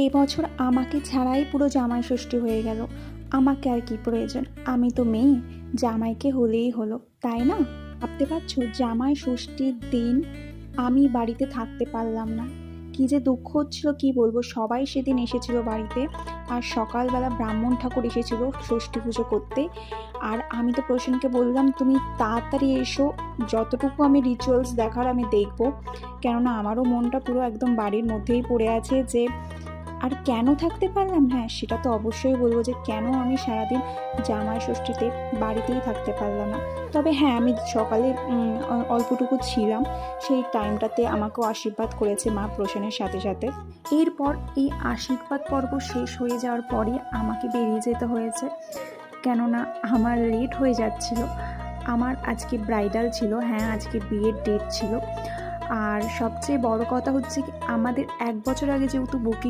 এই বছর আমাকে ছাড়াই পুরো জামাই ষষ্ঠী হয়ে গেল। আমাকে আর কি প্রয়োজন, আমি তো মেয়ে, জামাইকে হলেই হলো, তাই না? ভাবতে পারছো, জামাই ষষ্ঠীর দিন আমি বাড়িতে থাকতে পারলাম না। কি যে দুঃখ হচ্ছিল কি বলবো। সবাই সেদিন এসেছিল বাড়িতে, আর সকালবেলা ব্রাহ্মণ ঠাকুর এসেছিল ষষ্ঠী পুজো করতে। আর আমি তো প্রসেনকে বললাম তুমি তাড়াতাড়ি এসো, যতটুকু আমি রিচুয়ালস দেখার আমি দেখবো, কেননা আমারও মনটা পুরো একদম বাড়ির মধ্যেই পড়ে আছে যে আর কেন থাকতে পারলাম। হ্যাঁ, সেটা তো অবশ্যই বলবো যে কেন আমি সারাদিন জামাই ষষ্ঠীতে বাড়িতেই থাকতে পারলাম না। তবে হ্যাঁ, আমি সকালে অল্পটুকু ছিলাম, সেই টাইমটাতে আমাকেও আশীর্বাদ করেছে মা প্রসেনের সাথে সাথে। এরপর এই আশীর্বাদ পর্ব শেষ হয়ে যাওয়ার পরে আমাকে বেরিয়ে যেতে হয়েছে, কেননা আমার লেট হয়ে যাচ্ছিল। আমার আজকে ব্রাইডাল ছিল, হ্যাঁ আজকে বিয়ের ডেট ছিল। আর সবচেয়ে বড় কথা হচ্ছে কি, আমাদের 1 বছর আগে যেহেতু বুকিং